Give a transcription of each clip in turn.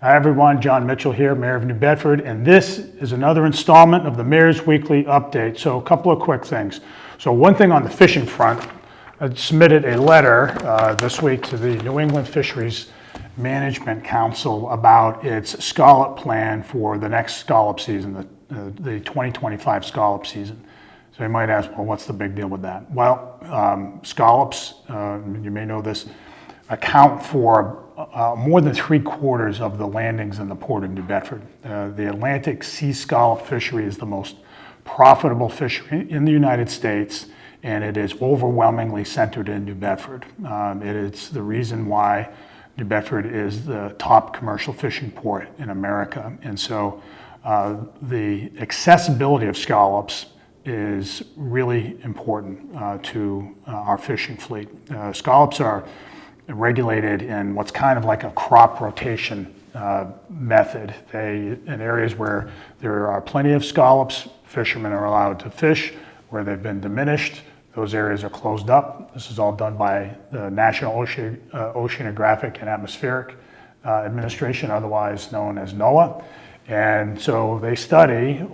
Hi everyone, John Mitchell here, Mayor of New Bedford, and this is another installment of the Mayor's Weekly Update. So a couple of quick things. So one thing on the fishing front, I submitted a letter this week to the New England Fisheries Management Council about its scallop plan for the next scallop season, the 2025 scallop season. So you might ask, well, what's the big deal with that? Well, scallops, you may know this, account for more than 3/4 of the landings in the port of New Bedford. The Atlantic sea scallop fishery is the most profitable fishery in the United States, and it is overwhelmingly centered in New Bedford. It is the reason why New Bedford is the top commercial fishing port in America. And so the accessibility of scallops is really important to our fishing fleet. Scallops are regulated in what's kind of like a crop rotation method. In areas where there are plenty of scallops, fishermen are allowed to fish. Where they've been diminished, those areas are closed up. This is all done by the National Oceanographic and Atmospheric Administration, otherwise known as NOAA. And so they study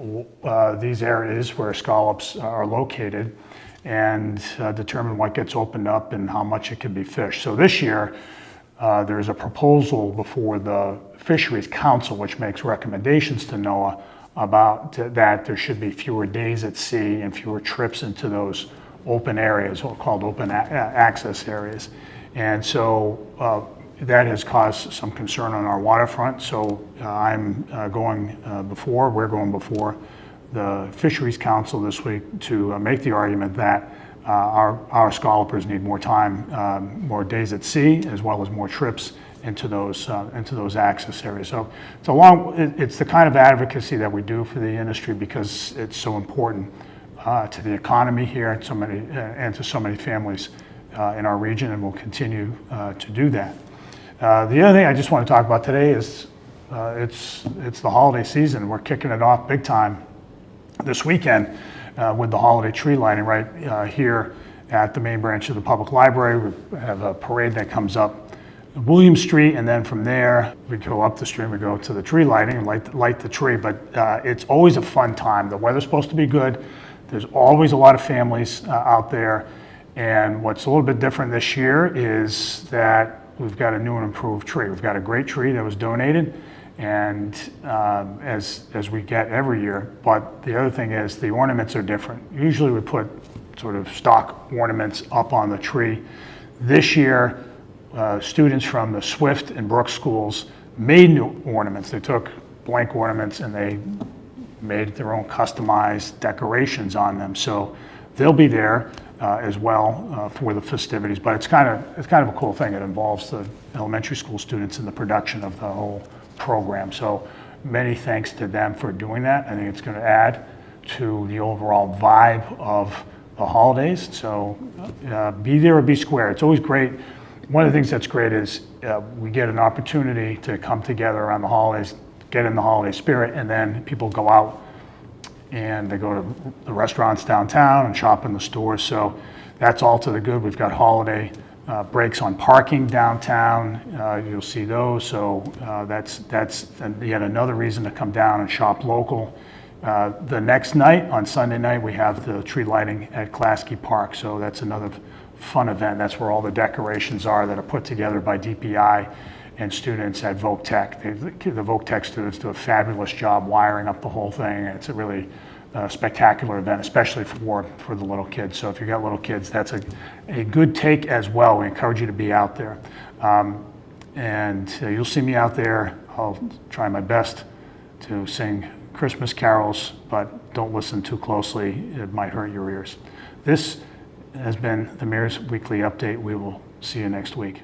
these areas where scallops are located and determine what gets opened up and how much it can be fished. So this year, there's a proposal before the Fisheries Council, which makes recommendations to NOAA about that there should be fewer days at sea and fewer trips into those open areas, or called open access areas. And so that has caused some concern on our waterfront. So we're going before the Fisheries Council this week to make the argument that our scallopers need more time, more days at sea, as well as more trips into those access areas. So it's the kind of advocacy that we do for the industry because it's so important to the economy here and to so many families in our region, and we'll continue to do that. The other thing I just want to talk about today is it's the holiday season. We're kicking it off big time this weekend with the holiday tree lighting right here at the main branch of the public library. We have a parade that comes up William Street, and then from there we go up the street, we go to the tree lighting and light the tree. But it's always a fun time. The weather's supposed to be good. There's always a lot of families out there, and what's a little bit different this year is that we've got a new and improved tree. We've got a great tree that was donated, and as we get every year. But the other thing is the ornaments are different. Usually we put sort of stock ornaments up on the tree. This year, students from the Swift and Brooks schools made new ornaments. They took blank ornaments and they made their own customized decorations on them. So they'll be there as well for the festivities. But it's kind of a cool thing. It involves the elementary school students in the production of the whole program. So many thanks to them for doing that. I think it's going to add to the overall vibe of the holidays. So be there or be square. It's always great. One of the things that's great is we get an opportunity to come together around the holidays, get in the holiday spirit, and then people go out and they go to the restaurants downtown and shop in the stores. So that's all to the good. We've got holiday breaks on parking downtown. You'll see those. So that's yet another reason to come down and shop local. The next night, on Sunday night, we have the tree lighting at Clasky Park. So that's another fun event. That's where all the decorations are that are put together by DPI and students at Voc Tech. The Voc Tech students do a fabulous job wiring up the whole thing. It's a really spectacular event, especially for the little kids. So if you've got little kids, that's a good take as well. We encourage you to be out there. And you'll see me out there. I'll try my best to sing Christmas carols, but don't listen too closely. It might hurt your ears. This has been the Mayor's Weekly Update. We will see you next week.